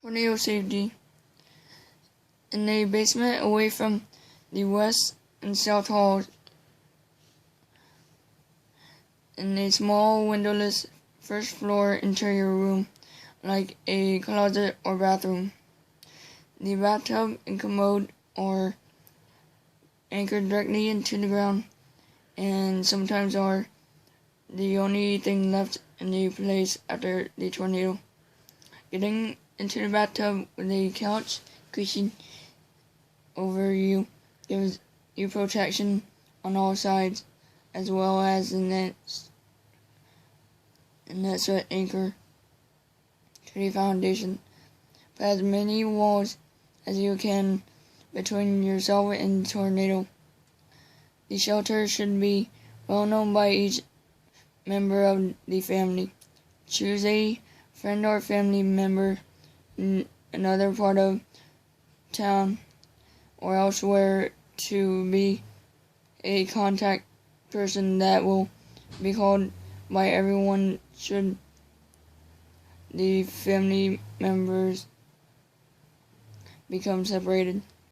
Tornado safety. In a basement away from the west and south halls, in a small windowless first floor interior room, like a closet or bathroom. The bathtub and commode are anchored directly into the ground, and sometimes are the only thing left in the place after the tornado. Getting into the bathtub with a couch cushion over you gives you protection on all sides, as well as the nets that anchor to the foundation. Put as many walls as you can between yourself and the tornado. The shelter should be well known by each member of the family. Choose a friend or family member in another part of town or elsewhere to be a contact person that will be called by everyone should the family members become separated.